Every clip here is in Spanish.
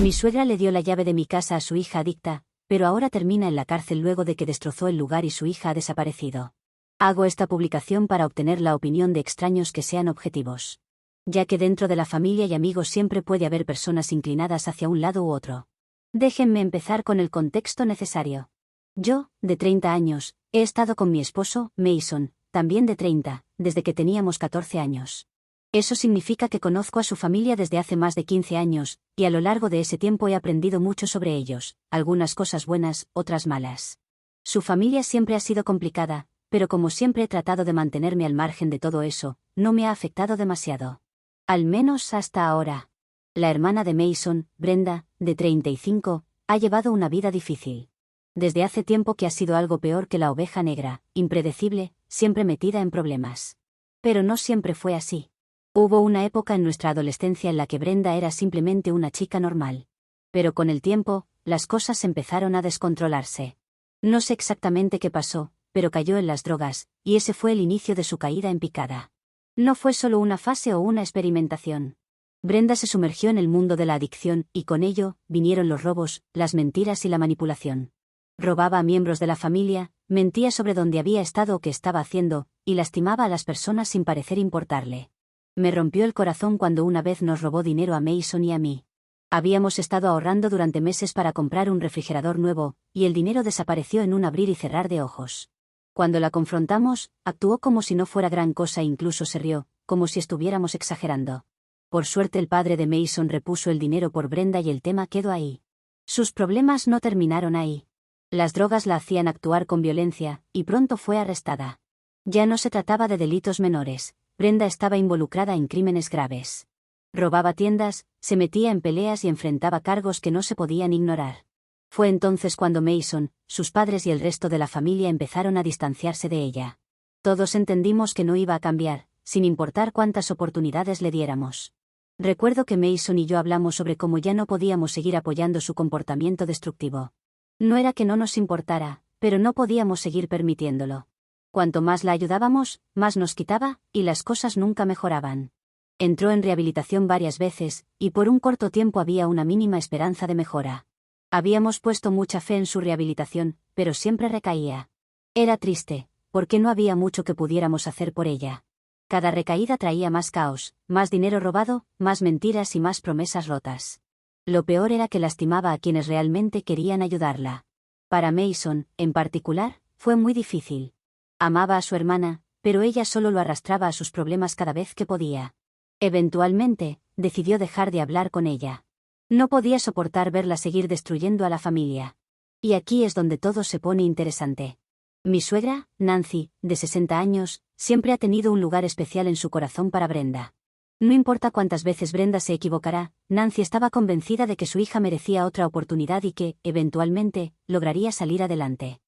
Mi suegra le dio la llave de mi casa a su hija adicta, pero ahora termina en la cárcel luego de que destrozó el lugar y su hija ha desaparecido. Hago esta publicación para obtener la opinión de extraños que sean objetivos. Ya que dentro de la familia y amigos siempre puede haber personas inclinadas hacia un lado u otro. Déjenme empezar con el contexto necesario. Yo, de 30 años, he estado con mi esposo, Mason, también de 30, desde que teníamos 14 años. Eso significa que conozco a su familia desde hace más de 15 años, y a lo largo de ese tiempo he aprendido mucho sobre ellos, algunas cosas buenas, otras malas. Su familia siempre ha sido complicada, pero como siempre he tratado de mantenerme al margen de todo eso, no me ha afectado demasiado. Al menos hasta ahora. La hermana de Mason, Brenda, de 35, ha llevado una vida difícil. Desde hace tiempo que ha sido algo peor que la oveja negra, impredecible, siempre metida en problemas. Pero no siempre fue así. Hubo una época en nuestra adolescencia en la que Brenda era simplemente una chica normal. Pero con el tiempo, las cosas empezaron a descontrolarse. No sé exactamente qué pasó, pero cayó en las drogas, y ese fue el inicio de su caída en picada. No fue solo una fase o una experimentación. Brenda se sumergió en el mundo de la adicción, y con ello, vinieron los robos, las mentiras y la manipulación. Robaba a miembros de la familia, mentía sobre dónde había estado o qué estaba haciendo, y lastimaba a las personas sin parecer importarle. Me rompió el corazón cuando una vez nos robó dinero a Mason y a mí. Habíamos estado ahorrando durante meses para comprar un refrigerador nuevo, y el dinero desapareció en un abrir y cerrar de ojos. Cuando la confrontamos, actuó como si no fuera gran cosa e incluso se rió, como si estuviéramos exagerando. Por suerte el padre de Mason repuso el dinero por Brenda y el tema quedó ahí. Sus problemas no terminaron ahí. Las drogas la hacían actuar con violencia, y pronto fue arrestada. Ya no se trataba de delitos menores. Brenda estaba involucrada en crímenes graves. Robaba tiendas, se metía en peleas y enfrentaba cargos que no se podían ignorar. Fue entonces cuando Mason, sus padres y el resto de la familia empezaron a distanciarse de ella. Todos entendimos que no iba a cambiar, sin importar cuántas oportunidades le diéramos. Recuerdo que Mason y yo hablamos sobre cómo ya no podíamos seguir apoyando su comportamiento destructivo. No era que no nos importara, pero no podíamos seguir permitiéndolo. Cuanto más la ayudábamos, más nos quitaba, y las cosas nunca mejoraban. Entró en rehabilitación varias veces, y por un corto tiempo había una mínima esperanza de mejora. Habíamos puesto mucha fe en su rehabilitación, pero siempre recaía. Era triste, porque no había mucho que pudiéramos hacer por ella. Cada recaída traía más caos, más dinero robado, más mentiras y más promesas rotas. Lo peor era que lastimaba a quienes realmente querían ayudarla. Para Mason, en particular, fue muy difícil. Amaba a su hermana, pero ella solo lo arrastraba a sus problemas cada vez que podía. Eventualmente, decidió dejar de hablar con ella. No podía soportar verla seguir destruyendo a la familia. Y aquí es donde todo se pone interesante. Mi suegra, Nancy, de 60 años, siempre ha tenido un lugar especial en su corazón para Brenda. No importa cuántas veces Brenda se equivocará, Nancy estaba convencida de que su hija merecía otra oportunidad y que, eventualmente, lograría salir adelante.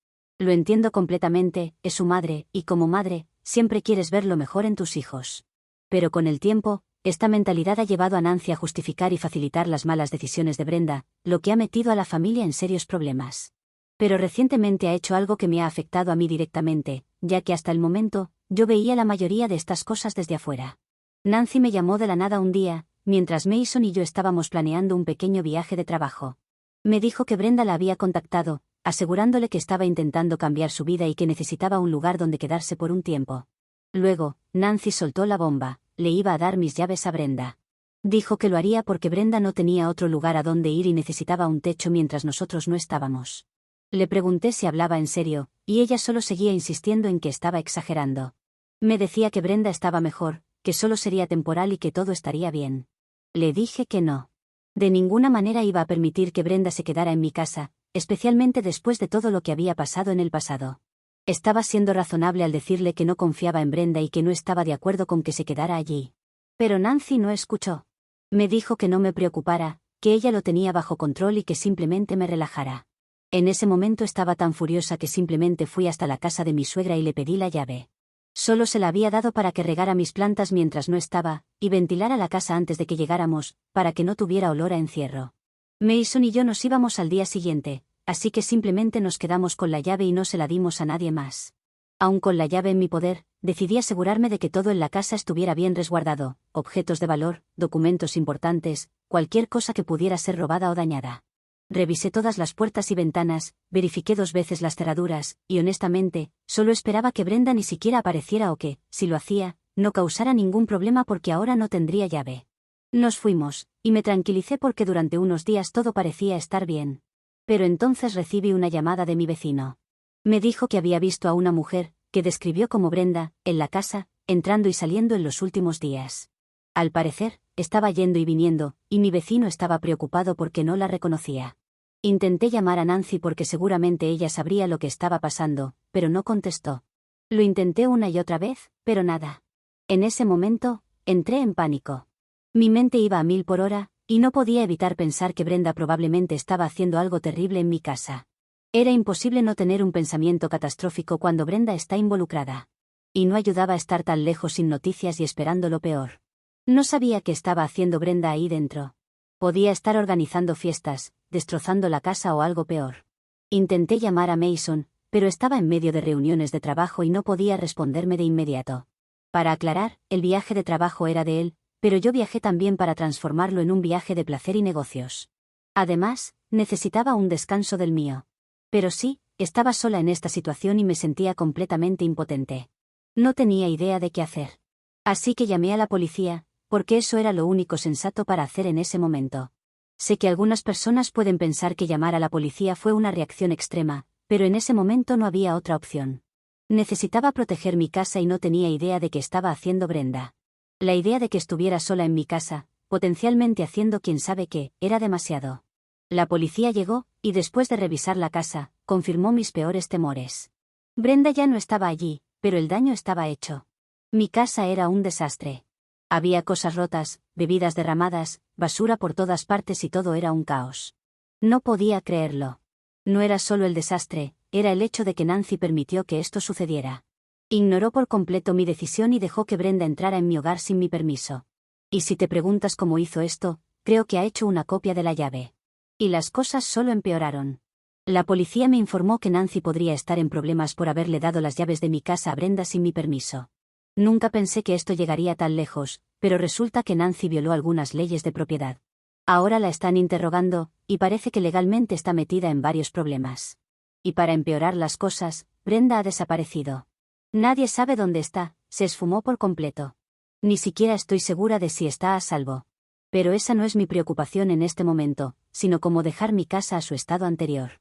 Lo entiendo completamente, es su madre, y como madre, siempre quieres ver lo mejor en tus hijos. Pero con el tiempo, esta mentalidad ha llevado a Nancy a justificar y facilitar las malas decisiones de Brenda, lo que ha metido a la familia en serios problemas. Pero recientemente ha hecho algo que me ha afectado a mí directamente, ya que hasta el momento, yo veía la mayoría de estas cosas desde afuera. Nancy me llamó de la nada un día, mientras Mason y yo estábamos planeando un pequeño viaje de trabajo. Me dijo que Brenda la había contactado, asegurándole que estaba intentando cambiar su vida y que necesitaba un lugar donde quedarse por un tiempo. Luego, Nancy soltó la bomba, le iba a dar mis llaves a Brenda. Dijo que lo haría porque Brenda no tenía otro lugar a donde ir y necesitaba un techo mientras nosotros no estábamos. Le pregunté si hablaba en serio, y ella solo seguía insistiendo en que estaba exagerando. Me decía que Brenda estaba mejor, que solo sería temporal y que todo estaría bien. Le dije que no. De ninguna manera iba a permitir que Brenda se quedara en mi casa, especialmente después de todo lo que había pasado en el pasado. Estaba siendo razonable al decirle que no confiaba en Brenda y que no estaba de acuerdo con que se quedara allí. Pero Nancy no escuchó. Me dijo que no me preocupara, que ella lo tenía bajo control y que simplemente me relajara. En ese momento estaba tan furiosa que simplemente fui hasta la casa de mi suegra y le pedí la llave. Solo se la había dado para que regara mis plantas mientras no estaba, y ventilara la casa antes de que llegáramos, para que no tuviera olor a encierro. Mason y yo nos íbamos al día siguiente, así que simplemente nos quedamos con la llave y no se la dimos a nadie más. Aún con la llave en mi poder, decidí asegurarme de que todo en la casa estuviera bien resguardado, objetos de valor, documentos importantes, cualquier cosa que pudiera ser robada o dañada. Revisé todas las puertas y ventanas, verifiqué 2 veces las cerraduras, y honestamente, solo esperaba que Brenda ni siquiera apareciera o que, si lo hacía, no causara ningún problema porque ahora no tendría llave. Nos fuimos, y me tranquilicé porque durante unos días todo parecía estar bien. Pero entonces recibí una llamada de mi vecino. Me dijo que había visto a una mujer, que describió como Brenda, en la casa, entrando y saliendo en los últimos días. Al parecer, estaba yendo y viniendo, y mi vecino estaba preocupado porque no la reconocía. Intenté llamar a Nancy porque seguramente ella sabría lo que estaba pasando, pero no contestó. Lo intenté una y otra vez, pero nada. En ese momento, entré en pánico. Mi mente iba a 1000 por hora, y no podía evitar pensar que Brenda probablemente estaba haciendo algo terrible en mi casa. Era imposible no tener un pensamiento catastrófico cuando Brenda está involucrada. Y no ayudaba a estar tan lejos sin noticias y esperando lo peor. No sabía qué estaba haciendo Brenda ahí dentro. Podía estar organizando fiestas, destrozando la casa o algo peor. Intenté llamar a Mason, pero estaba en medio de reuniones de trabajo y no podía responderme de inmediato. Para aclarar, el viaje de trabajo era de él, pero yo viajé también para transformarlo en un viaje de placer y negocios. Además, necesitaba un descanso del mío. Pero sí, estaba sola en esta situación y me sentía completamente impotente. No tenía idea de qué hacer. Así que llamé a la policía, porque eso era lo único sensato para hacer en ese momento. Sé que algunas personas pueden pensar que llamar a la policía fue una reacción extrema, pero en ese momento no había otra opción. Necesitaba proteger mi casa y no tenía idea de qué estaba haciendo Brenda. La idea de que estuviera sola en mi casa, potencialmente haciendo quién sabe qué, era demasiado. La policía llegó, y después de revisar la casa, confirmó mis peores temores. Brenda ya no estaba allí, pero el daño estaba hecho. Mi casa era un desastre. Había cosas rotas, bebidas derramadas, basura por todas partes y todo era un caos. No podía creerlo. No era solo el desastre, era el hecho de que Nancy permitió que esto sucediera. Ignoró por completo mi decisión y dejó que Brenda entrara en mi hogar sin mi permiso. Y si te preguntas cómo hizo esto, creo que ha hecho una copia de la llave. Y las cosas solo empeoraron. La policía me informó que Nancy podría estar en problemas por haberle dado las llaves de mi casa a Brenda sin mi permiso. Nunca pensé que esto llegaría tan lejos, pero resulta que Nancy violó algunas leyes de propiedad. Ahora la están interrogando, y parece que legalmente está metida en varios problemas. Y para empeorar las cosas, Brenda ha desaparecido. Nadie sabe dónde está, se esfumó por completo. Ni siquiera estoy segura de si está a salvo. Pero esa no es mi preocupación en este momento, sino cómo dejar mi casa a su estado anterior.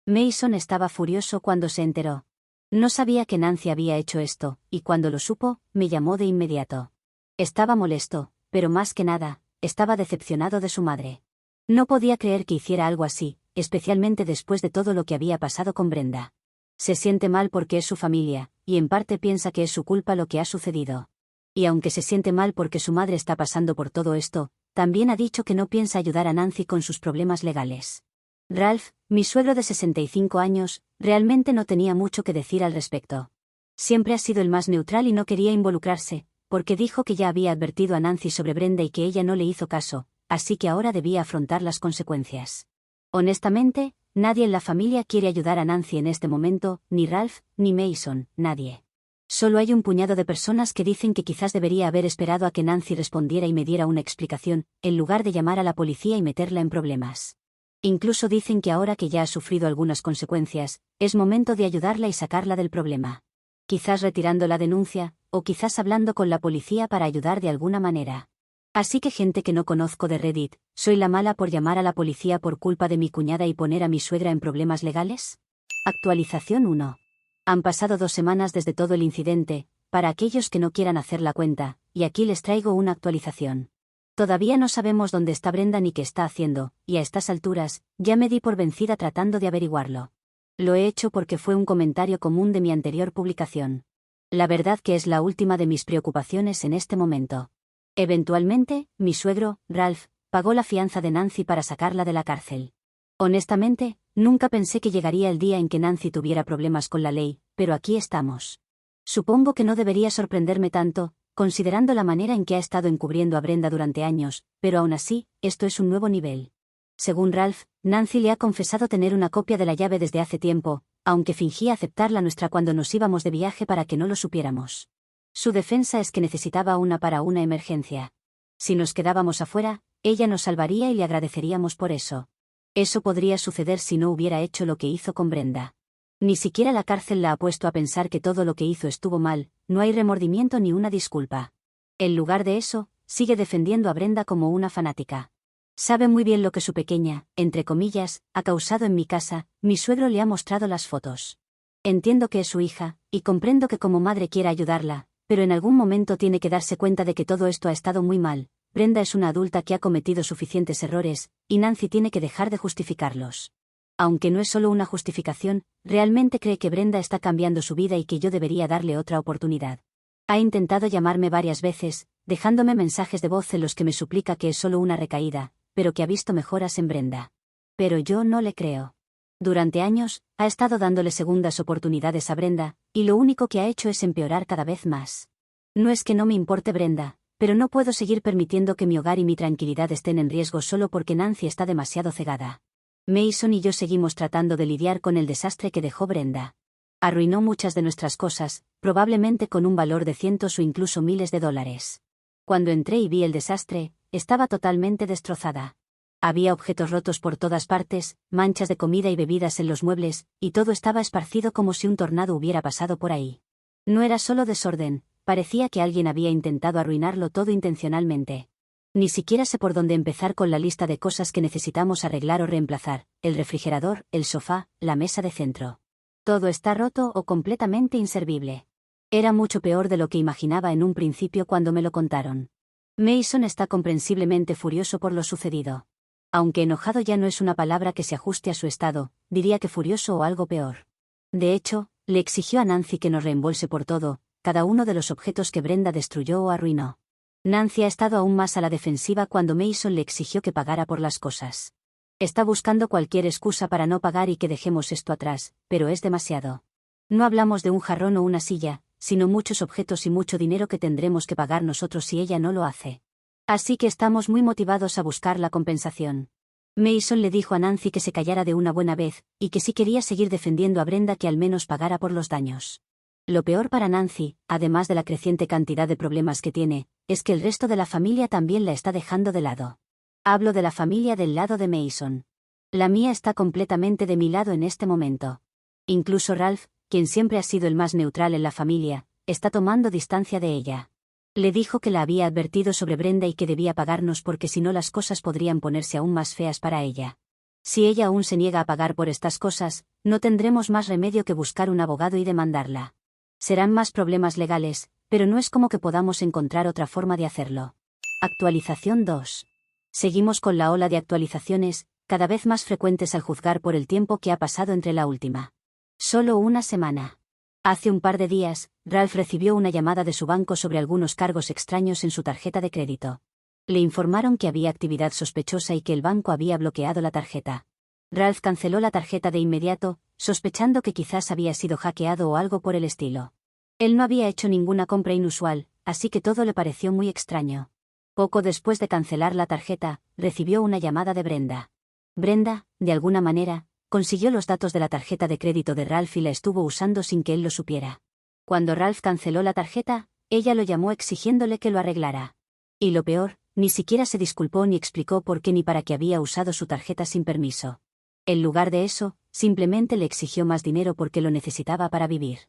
Mason estaba furioso cuando se enteró. No sabía que Nancy había hecho esto, y cuando lo supo, me llamó de inmediato. Estaba molesto, pero más que nada, estaba decepcionado de su madre. No podía creer que hiciera algo así, especialmente después de todo lo que había pasado con Brenda. Se siente mal porque es su familia, y en parte piensa que es su culpa lo que ha sucedido. Y aunque se siente mal porque su madre está pasando por todo esto, también ha dicho que no piensa ayudar a Nancy con sus problemas legales. Ralph, mi suegro de 65 años, realmente no tenía mucho que decir al respecto. Siempre ha sido el más neutral y no quería involucrarse, porque dijo que ya había advertido a Nancy sobre Brenda y que ella no le hizo caso, así que ahora debía afrontar las consecuencias. Honestamente, nadie en la familia quiere ayudar a Nancy en este momento, ni Ralph, ni Mason, nadie. Solo hay un puñado de personas que dicen que quizás debería haber esperado a que Nancy respondiera y me diera una explicación, en lugar de llamar a la policía y meterla en problemas. Incluso dicen que ahora que ya ha sufrido algunas consecuencias, es momento de ayudarla y sacarla del problema. Quizás retirando la denuncia, o quizás hablando con la policía para ayudar de alguna manera. Así que gente que no conozco de Reddit, ¿soy la mala por llamar a la policía por culpa de mi cuñada y poner a mi suegra en problemas legales? Actualización 1. Han pasado 2 semanas desde todo el incidente, para aquellos que no quieran hacer la cuenta, y aquí les traigo una actualización. Todavía no sabemos dónde está Brenda ni qué está haciendo, y a estas alturas, ya me di por vencida tratando de averiguarlo. Lo he hecho porque fue un comentario común de mi anterior publicación. La verdad que es la última de mis preocupaciones en este momento. Eventualmente, mi suegro, Ralph, pagó la fianza de Nancy para sacarla de la cárcel. Honestamente, nunca pensé que llegaría el día en que Nancy tuviera problemas con la ley, pero aquí estamos. Supongo que no debería sorprenderme tanto, considerando la manera en que ha estado encubriendo a Brenda durante años, pero aún así, esto es un nuevo nivel. Según Ralph, Nancy le ha confesado tener una copia de la llave desde hace tiempo, aunque fingía aceptar la nuestra cuando nos íbamos de viaje para que no lo supiéramos. Su defensa es que necesitaba una para una emergencia. Si nos quedábamos afuera, Ella nos salvaría y le agradeceríamos por eso. Eso podría suceder si no hubiera hecho lo que hizo con Brenda. Ni siquiera la cárcel la ha puesto a pensar que todo lo que hizo estuvo mal, no hay remordimiento ni una disculpa. En lugar de eso, sigue defendiendo a Brenda como una fanática. Sabe muy bien lo que su pequeña, entre comillas, ha causado en mi casa, mi suegro le ha mostrado las fotos. Entiendo que es su hija, y comprendo que como madre quiera ayudarla, pero en algún momento tiene que darse cuenta de que todo esto ha estado muy mal. Brenda es una adulta que ha cometido suficientes errores, y Nancy tiene que dejar de justificarlos. Aunque no es solo una justificación, realmente cree que Brenda está cambiando su vida y que yo debería darle otra oportunidad. Ha intentado llamarme varias veces, dejándome mensajes de voz en los que me suplica que es solo una recaída, pero que ha visto mejoras en Brenda. Pero yo no le creo. Durante años, ha estado dándole segundas oportunidades a Brenda, y lo único que ha hecho es empeorar cada vez más. No es que no me importe Brenda, pero no puedo seguir permitiendo que mi hogar y mi tranquilidad estén en riesgo solo porque Nancy está demasiado cegada. Mason y yo seguimos tratando de lidiar con el desastre que dejó Brenda. Arruinó muchas de nuestras cosas, probablemente con un valor de cientos o incluso miles de dólares. Cuando entré y vi el desastre, estaba totalmente destrozada. Había objetos rotos por todas partes, manchas de comida y bebidas en los muebles, y todo estaba esparcido como si un tornado hubiera pasado por ahí. No era solo desorden, parecía que alguien había intentado arruinarlo todo intencionalmente. Ni siquiera sé por dónde empezar con la lista de cosas que necesitamos arreglar o reemplazar: el refrigerador, el sofá, la mesa de centro. Todo está roto o completamente inservible. Era mucho peor de lo que imaginaba en un principio cuando me lo contaron. Mason está comprensiblemente furioso por lo sucedido. Aunque enojado ya no es una palabra que se ajuste a su estado, diría que furioso o algo peor. De hecho, le exigió a Nancy que nos reembolse por todo, cada uno de los objetos que Brenda destruyó o arruinó. Nancy ha estado aún más a la defensiva cuando Mason le exigió que pagara por las cosas. Está buscando cualquier excusa para no pagar y que dejemos esto atrás, pero es demasiado. No hablamos de un jarrón o una silla, sino muchos objetos y mucho dinero que tendremos que pagar nosotros si ella no lo hace. Así que estamos muy motivados a buscar la compensación. Mason le dijo a Nancy que se callara de una buena vez, y que si quería seguir defendiendo a Brenda que al menos pagara por los daños. Lo peor para Nancy, además de la creciente cantidad de problemas que tiene, es que el resto de la familia también la está dejando de lado. Hablo de la familia del lado de Mason. La mía está completamente de mi lado en este momento. Incluso Ralph, quien siempre ha sido el más neutral en la familia, está tomando distancia de ella. Le dijo que la había advertido sobre Brenda y que debía pagarnos porque si no las cosas podrían ponerse aún más feas para ella. Si ella aún se niega a pagar por estas cosas, no tendremos más remedio que buscar un abogado y demandarla. Serán más problemas legales, pero no es como que podamos encontrar otra forma de hacerlo. Actualización 2. Seguimos con la ola de actualizaciones, cada vez más frecuentes al juzgar por el tiempo que ha pasado entre la última. Solo una semana. Hace un par de días, Ralph recibió una llamada de su banco sobre algunos cargos extraños en su tarjeta de crédito. Le informaron que había actividad sospechosa y que el banco había bloqueado la tarjeta. Ralph canceló la tarjeta de inmediato, sospechando que quizás había sido hackeado o algo por el estilo. Él no había hecho ninguna compra inusual, así que todo le pareció muy extraño. Poco después de cancelar la tarjeta, recibió una llamada de Brenda. Brenda, de alguna manera, consiguió los datos de la tarjeta de crédito de Ralph y la estuvo usando sin que él lo supiera. Cuando Ralph canceló la tarjeta, ella lo llamó exigiéndole que lo arreglara. Y lo peor, ni siquiera se disculpó ni explicó por qué ni para qué había usado su tarjeta sin permiso. En lugar de eso, simplemente le exigió más dinero porque lo necesitaba para vivir.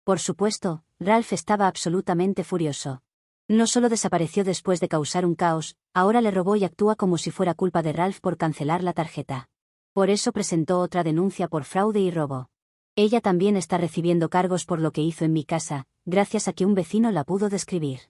Por supuesto, Ralph estaba absolutamente furioso. No solo desapareció después de causar un caos, ahora le robó y actúa como si fuera culpa de Ralph por cancelar la tarjeta. Por eso presentó otra denuncia por fraude y robo. Ella también está recibiendo cargos por lo que hizo en mi casa, gracias a que un vecino la pudo describir.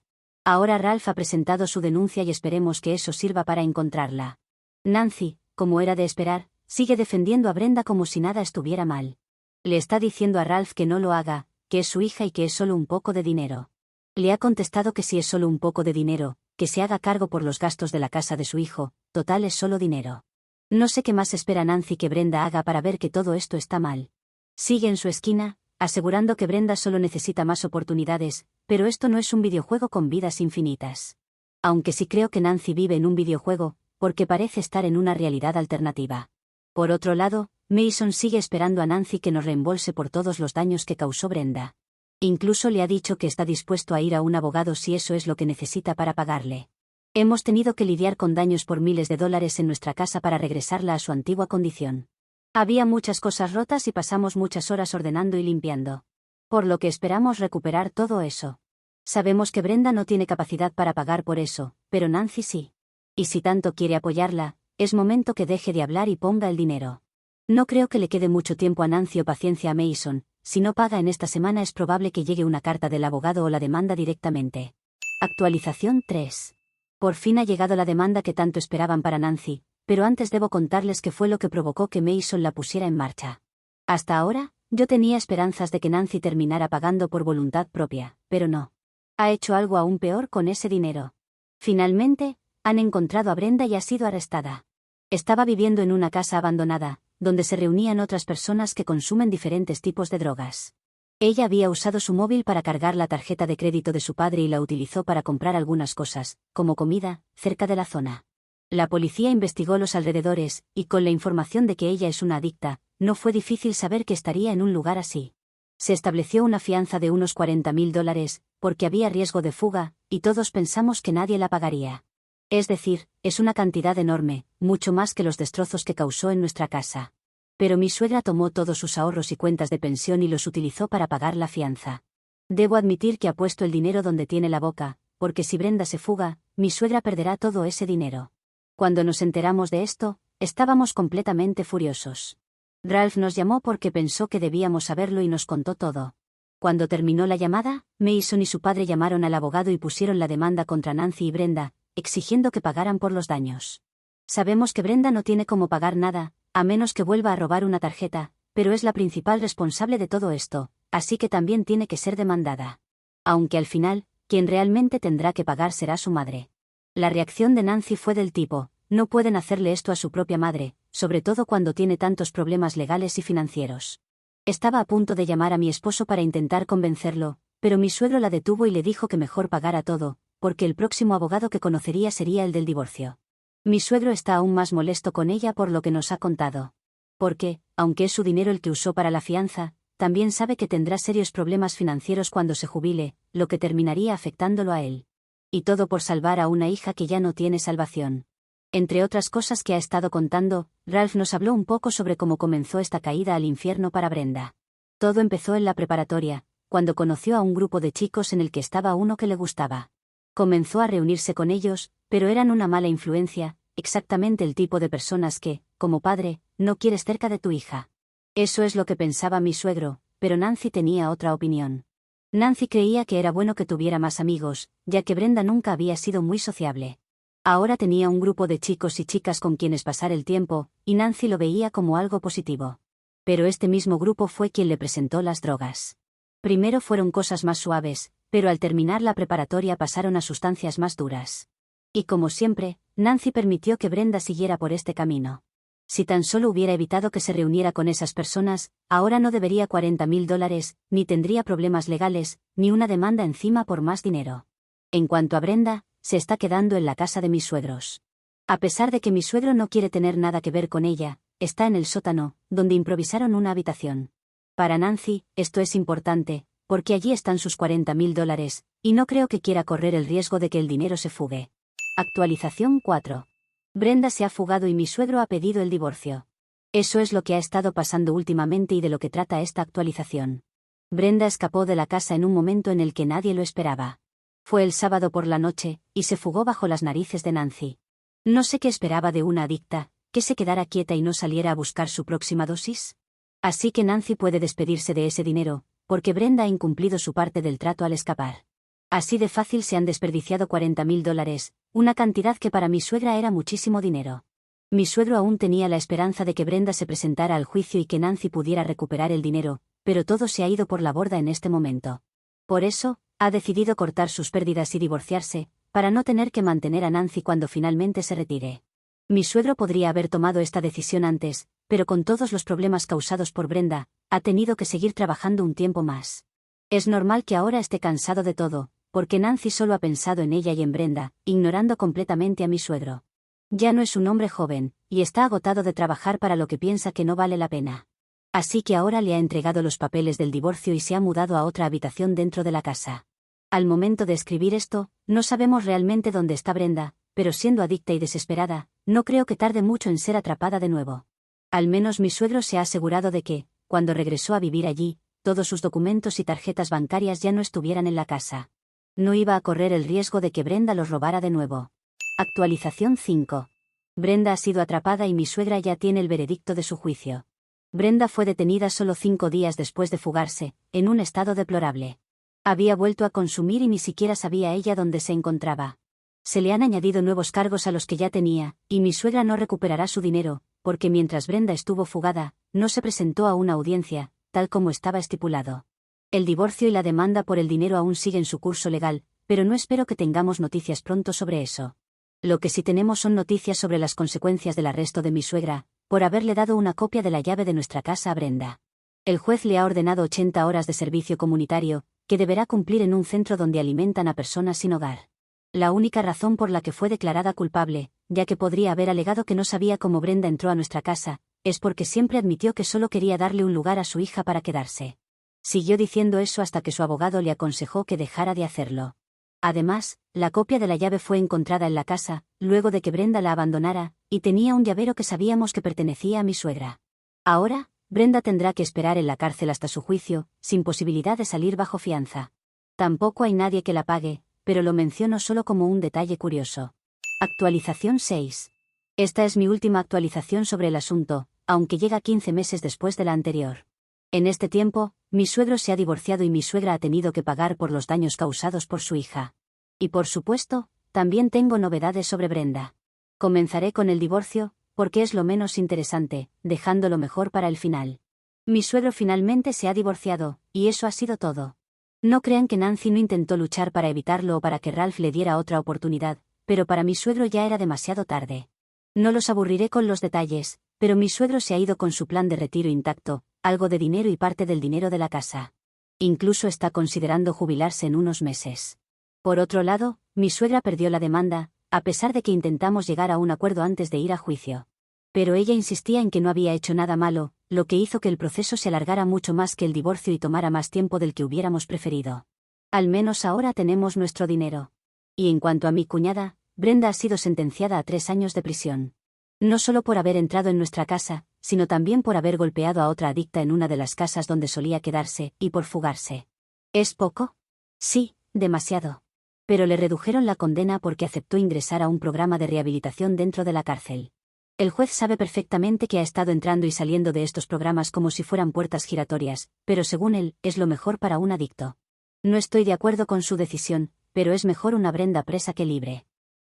Ahora Ralph ha presentado su denuncia y esperemos que eso sirva para encontrarla. Nancy, como era de esperar, sigue defendiendo a Brenda como si nada estuviera mal. Le está diciendo a Ralph que no lo haga, que es su hija y que es solo un poco de dinero. Le ha contestado que si es solo un poco de dinero, que se haga cargo por los gastos de la casa de su hijo, total es solo dinero. No sé qué más espera Nancy que Brenda haga para ver que todo esto está mal. Sigue en su esquina, asegurando que Brenda solo necesita más oportunidades, pero esto no es un videojuego con vidas infinitas. Aunque sí creo que Nancy vive en un videojuego, porque parece estar en una realidad alternativa. Por otro lado, Mason sigue esperando a Nancy que nos reembolse por todos los daños que causó Brenda. Incluso le ha dicho que está dispuesto a ir a un abogado si eso es lo que necesita para pagarle. Hemos tenido que lidiar con daños por miles de dólares en nuestra casa para regresarla a su antigua condición. Había muchas cosas rotas y pasamos muchas horas ordenando y limpiando. Por lo que esperamos recuperar todo eso. Sabemos que Brenda no tiene capacidad para pagar por eso, pero Nancy sí. Y si tanto quiere apoyarla, es momento que deje de hablar y ponga el dinero. No creo que le quede mucho tiempo a Nancy o paciencia a Mason. Si no paga en esta semana es probable que llegue una carta del abogado o la demanda directamente. Actualización 3. Por fin ha llegado la demanda que tanto esperaban para Nancy, pero antes debo contarles qué fue lo que provocó que Mason la pusiera en marcha. Hasta ahora, yo tenía esperanzas de que Nancy terminara pagando por voluntad propia, pero no. Ha hecho algo aún peor con ese dinero. Finalmente, han encontrado a Brenda y ha sido arrestada. Estaba viviendo en una casa abandonada, donde se reunían otras personas que consumen diferentes tipos de drogas. Ella había usado su móvil para cargar la tarjeta de crédito de su padre y la utilizó para comprar algunas cosas, como comida, cerca de la zona. La policía investigó los alrededores, y con la información de que ella es una adicta, no fue difícil saber que estaría en un lugar así. Se estableció una fianza de unos $40,000, porque había riesgo de fuga, y todos pensamos que nadie la pagaría. Es decir, es una cantidad enorme, mucho más que los destrozos que causó en nuestra casa. Pero mi suegra tomó todos sus ahorros y cuentas de pensión y los utilizó para pagar la fianza. Debo admitir que ha puesto el dinero donde tiene la boca, porque si Brenda se fuga, mi suegra perderá todo ese dinero. Cuando nos enteramos de esto, estábamos completamente furiosos. Ralph nos llamó porque pensó que debíamos saberlo y nos contó todo. Cuando terminó la llamada, Mason y su padre llamaron al abogado y pusieron la demanda contra Nancy y Brenda, exigiendo que pagaran por los daños. Sabemos que Brenda no tiene cómo pagar nada, a menos que vuelva a robar una tarjeta, pero es la principal responsable de todo esto, así que también tiene que ser demandada. Aunque al final, quien realmente tendrá que pagar será su madre. La reacción de Nancy fue del tipo: no pueden hacerle esto a su propia madre, sobre todo cuando tiene tantos problemas legales y financieros. Estaba a punto de llamar a mi esposo para intentar convencerlo, pero mi suegro la detuvo y le dijo que mejor pagara todo, porque el próximo abogado que conocería sería el del divorcio. Mi suegro está aún más molesto con ella por lo que nos ha contado. Porque, aunque es su dinero el que usó para la fianza, también sabe que tendrá serios problemas financieros cuando se jubile, lo que terminaría afectándolo a él. Y todo por salvar a una hija que ya no tiene salvación. Entre otras cosas que ha estado contando, Ralph nos habló un poco sobre cómo comenzó esta caída al infierno para Brenda. Todo empezó en la preparatoria, cuando conoció a un grupo de chicos en el que estaba uno que le gustaba. Comenzó a reunirse con ellos, pero eran una mala influencia, exactamente el tipo de personas que, como padre, no quieres cerca de tu hija. Eso es lo que pensaba mi suegro, pero Nancy tenía otra opinión. Nancy creía que era bueno que tuviera más amigos, ya que Brenda nunca había sido muy sociable. Ahora tenía un grupo de chicos y chicas con quienes pasar el tiempo, y Nancy lo veía como algo positivo. Pero este mismo grupo fue quien le presentó las drogas. Primero fueron cosas más suaves, pero al terminar la preparatoria pasaron a sustancias más duras. Y como siempre, Nancy permitió que Brenda siguiera por este camino. Si tan solo hubiera evitado que se reuniera con esas personas, ahora no debería $40,000, ni tendría problemas legales, ni una demanda encima por más dinero. En cuanto a Brenda, se está quedando en la casa de mis suegros. A pesar de que mi suegro no quiere tener nada que ver con ella, está en el sótano, donde improvisaron una habitación. Para Nancy, esto es importante, porque allí están sus $40,000, y no creo que quiera correr el riesgo de que el dinero se fugue. Actualización 4. Brenda se ha fugado y mi suegro ha pedido el divorcio. Eso es lo que ha estado pasando últimamente y de lo que trata esta actualización. Brenda escapó de la casa en un momento en el que nadie lo esperaba. Fue el sábado por la noche, y se fugó bajo las narices de Nancy. No sé qué esperaba de una adicta, que se quedara quieta y no saliera a buscar su próxima dosis. Así que Nancy puede despedirse de ese dinero, porque Brenda ha incumplido su parte del trato al escapar. Así de fácil se han desperdiciado $40,000, una cantidad que para mi suegra era muchísimo dinero. Mi suegro aún tenía la esperanza de que Brenda se presentara al juicio y que Nancy pudiera recuperar el dinero, pero todo se ha ido por la borda en este momento. Por eso, ha decidido cortar sus pérdidas y divorciarse, para no tener que mantener a Nancy cuando finalmente se retire. Mi suegro podría haber tomado esta decisión antes, pero con todos los problemas causados por Brenda, ha tenido que seguir trabajando un tiempo más. Es normal que ahora esté cansado de todo, porque Nancy solo ha pensado en ella y en Brenda, ignorando completamente a mi suegro. Ya no es un hombre joven, y está agotado de trabajar para lo que piensa que no vale la pena. Así que ahora le ha entregado los papeles del divorcio y se ha mudado a otra habitación dentro de la casa. Al momento de escribir esto, no sabemos realmente dónde está Brenda, pero siendo adicta y desesperada, no creo que tarde mucho en ser atrapada de nuevo. Al menos mi suegro se ha asegurado de que, cuando regresó a vivir allí, todos sus documentos y tarjetas bancarias ya no estuvieran en la casa. No iba a correr el riesgo de que Brenda los robara de nuevo. Actualización 5. Brenda ha sido atrapada y mi suegra ya tiene el veredicto de su juicio. Brenda fue detenida solo 5 días después de fugarse, en un estado deplorable. Había vuelto a consumir y ni siquiera sabía ella dónde se encontraba. Se le han añadido nuevos cargos a los que ya tenía, y mi suegra no recuperará su dinero, porque mientras Brenda estuvo fugada, no se presentó a una audiencia, tal como estaba estipulado. El divorcio y la demanda por el dinero aún siguen su curso legal, pero no espero que tengamos noticias pronto sobre eso. Lo que sí tenemos son noticias sobre las consecuencias del arresto de mi suegra, por haberle dado una copia de la llave de nuestra casa a Brenda. El juez le ha ordenado 80 horas de servicio comunitario, que deberá cumplir en un centro donde alimentan a personas sin hogar. La única razón por la que fue declarada culpable, ya que podría haber alegado que no sabía cómo Brenda entró a nuestra casa, es porque siempre admitió que solo quería darle un lugar a su hija para quedarse. Siguió diciendo eso hasta que su abogado le aconsejó que dejara de hacerlo. Además, la copia de la llave fue encontrada en la casa, luego de que Brenda la abandonara, y tenía un llavero que sabíamos que pertenecía a mi suegra. Ahora, Brenda tendrá que esperar en la cárcel hasta su juicio, sin posibilidad de salir bajo fianza. Tampoco hay nadie que la pague, pero lo menciono solo como un detalle curioso. Actualización 6. Esta es mi última actualización sobre el asunto, aunque llega 15 meses después de la anterior. En este tiempo, mi suegro se ha divorciado y mi suegra ha tenido que pagar por los daños causados por su hija. Y por supuesto, también tengo novedades sobre Brenda. Comenzaré con el divorcio, porque es lo menos interesante, dejando lo mejor para el final. Mi suegro finalmente se ha divorciado, y eso ha sido todo. No crean que Nancy no intentó luchar para evitarlo o para que Ralph le diera otra oportunidad, pero para mi suegro ya era demasiado tarde. No los aburriré con los detalles, pero mi suegro se ha ido con su plan de retiro intacto, algo de dinero y parte del dinero de la casa. Incluso está considerando jubilarse en unos meses. Por otro lado, mi suegra perdió la demanda, a pesar de que intentamos llegar a un acuerdo antes de ir a juicio. Pero ella insistía en que no había hecho nada malo, lo que hizo que el proceso se alargara mucho más que el divorcio y tomara más tiempo del que hubiéramos preferido. Al menos ahora tenemos nuestro dinero. Y en cuanto a mi cuñada, Brenda ha sido sentenciada a 3 años de prisión. No solo por haber entrado en nuestra casa, sino también por haber golpeado a otra adicta en una de las casas donde solía quedarse, y por fugarse. ¿Es poco? Sí, demasiado. Pero le redujeron la condena porque aceptó ingresar a un programa de rehabilitación dentro de la cárcel. El juez sabe perfectamente que ha estado entrando y saliendo de estos programas como si fueran puertas giratorias, pero según él, es lo mejor para un adicto. No estoy de acuerdo con su decisión, pero es mejor una Brenda presa que libre.